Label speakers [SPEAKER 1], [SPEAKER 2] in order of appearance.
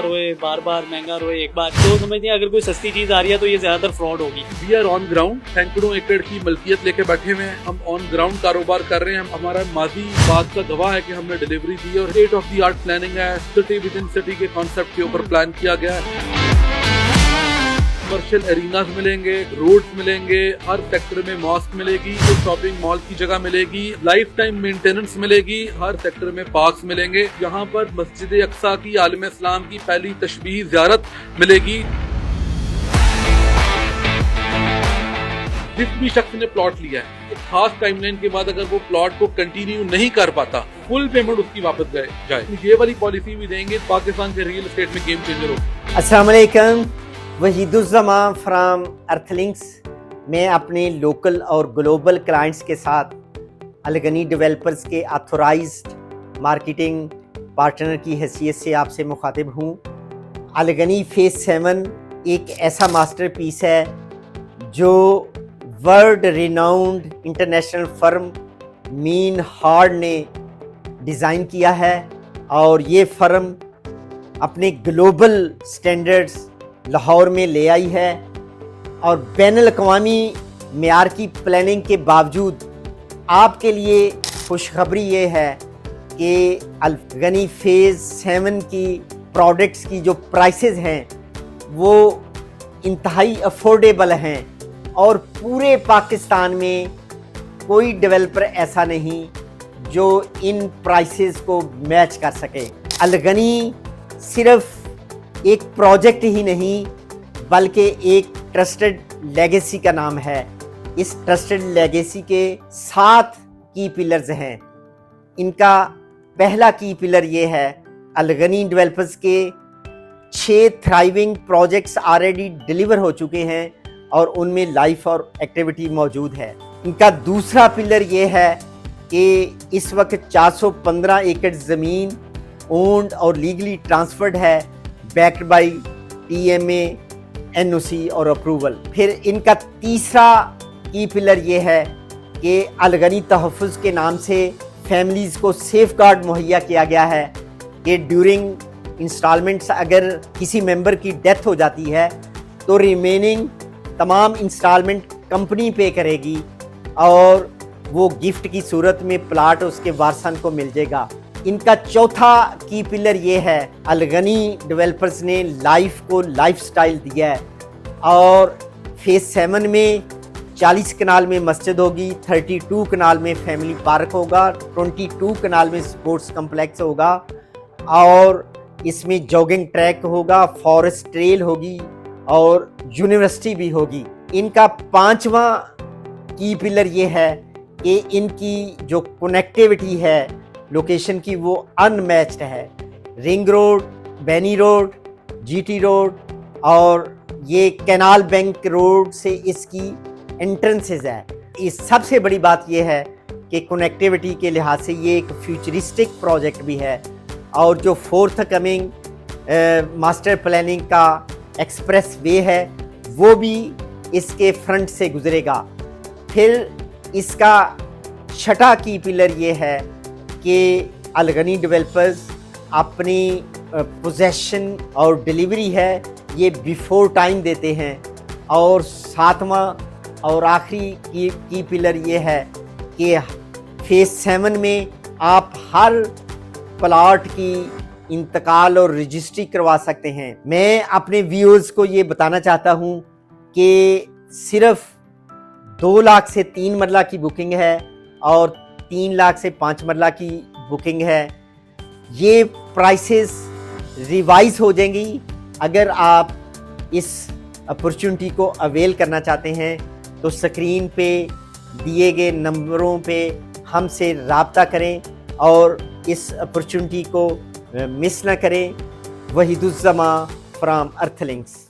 [SPEAKER 1] रोए, बार बार महंगा रोए एक बार, तो समझते हैं अगर कोई सस्ती चीज आ रही है तो ये ज्यादातर फ्रॉड होगी।
[SPEAKER 2] वी आर ऑन ग्राउंड, सैकड़ों एकड़ की मलकियत लेके बैठे हुए हैं, हम ऑन ग्राउंड कारोबार कर रहे हैं। हमारा माजी बात का गवाह है कि हमने डिलीवरी दी और state of the art planning है, सिटी विद इन सिटी के कॉन्सेप्ट के ऊपर प्लान किया गया है। कमर्शियल एरिनाज मिलेंगे, रोड्स मिलेंगे, हर सेक्टर में मॉस्क मिलेगी, शॉपिंग मॉल की जगह मिलेगी, लाइफ टाइम मेंटेनेंस मिलेगी, हर सेक्टर में पार्क्स मिलेंगे। यहाँ पर मस्जिद अक्सा की आलम इस्लाम की पहली तशबीह ज़ियारत मिलेगी। जिस भी शख्स ने प्लॉट लिया है, खास टाइमलाइन के बाद अगर वो प्लॉट को कंटिन्यू नहीं कर पाता, फुल पेमेंट उसकी वापस जाए। ये वाली पॉलिसी भी देंगे, पाकिस्तान के रियल एस्टेट में गेम चेंजर होगा।
[SPEAKER 3] अस्सलाम वालेकुम, वहीदुज़्ज़मान फ्राम अर्थलिंक्स। मैं अपने लोकल और ग्लोबल क्लाइंट्स के साथ अलगनी डेवलपर्स के ऑथोराइज्ड मार्केटिंग पार्टनर की हैसियत से आपसे मुखातिब हूँ। अलगनी फेज़ 7 एक ऐसा मास्टरपीस है जो world renowned international firm mean hard ने डिज़ाइन किया है और ये फर्म अपने ग्लोबल स्टैंडर्ड्स लाहौर में ले आई है और बैनुल अक़वामी मेयार की प्लानिंग के बावजूद आपके लिए खुशखबरी ये है कि अलगनी फेज़ 7 की प्रोडक्ट्स की जो प्राइसेस हैं वो इंतहाई अफोर्डेबल हैं और पूरे पाकिस्तान में कोई डेवलपर ऐसा नहीं जो इन प्राइसेस को मैच कर सके। अलगनी सिर्फ एक प्रोजेक्ट ही नहीं बल्कि एक ट्रस्टेड लेगेसी का नाम है। इस ट्रस्टेड लेगेसी के 7 की पिलर्स हैं। इनका पहला की पिलर ये है, अलगनी डेवलपर्स के 6 थ्राइविंग प्रोजेक्ट्स ऑलरेडी डिलीवर हो चुके हैं और उनमें लाइफ और एक्टिविटी मौजूद है। इनका दूसरा पिलर ये है कि इस वक्त 415 एकड़ ज़मीन ओन्ड और लीगली ट्रांसफर्ड है, बैक्ड बाई TMA, NOC और अप्रूवल। फिर इनका तीसरा की पिलर ये है कि अलगनी तहफ़्फ़ुज़ के नाम से फैमिलीज़ को सेफ गार्ड मुहैया किया गया है कि ड्यूरिंग इंस्टॉलमेंट्स अगर किसी मेंबर की डेथ हो जाती है तो रिमेनिंग तमाम इंस्टॉलमेंट कंपनी पे करेगी और वो गिफ्ट की सूरत में प्लाट उसके वारसन को मिल जाएगा। इनका चौथा की पिलर ये है, अलगनी डेवलपर्स ने लाइफ को लाइफस्टाइल दिया है और फेज़ 7 में 40 कनाल में मस्जिद होगी, 32 कनाल में फैमिली पार्क होगा, 22 कनाल में स्पोर्ट्स कम्प्लेक्स होगा और इसमें जॉगिंग ट्रैक होगा, फॉरेस्ट ट्रेल होगी और यूनिवर्सिटी भी होगी। इनका 5वां की पिलर ये है कि इनकी जो कनेक्टिविटी है लोकेशन की वो अनमैच्ड है। रिंग रोड, बेनी रोड, GT रोड और ये कैनाल बैंक रोड से इसकी एंट्रेंसेस है। इस सबसे बड़ी बात ये है कि कनेक्टिविटी के लिहाज से ये एक फ्यूचरिस्टिक प्रोजेक्ट भी है और जो फोर्थ कमिंग मास्टर प्लानिंग का एक्सप्रेस वे है वो भी इसके फ्रंट से गुजरेगा। फिर इसका छठा की पिलर ये है कि अलगनी डेवलपर्स अपनी पोजेशन और डिलीवरी है ये बिफोर टाइम देते हैं। और 7वां और आखिरी की पिलर ये है कि फेज़ 7 में आप हर प्लाट की इंतकाल और रजिस्ट्री करवा सकते हैं। मैं अपने व्यूअर्स को ये बताना चाहता हूँ कि सिर्फ 2 लाख से 3 मरला की बुकिंग है और 3 लाख से 5 मरला की बुकिंग है। ये प्राइसेस रिवाइज हो जाएंगी। अगर आप इस अपॉर्चुनिटी को अवेल करना चाहते हैं तो स्क्रीन पे दिए गए नंबरों पे हमसे राब्ता करें और इस अपॉर्चुनिटी को मिस ना करें। वहीदुज़्ज़मान फ्राम अर्थलिंक्स।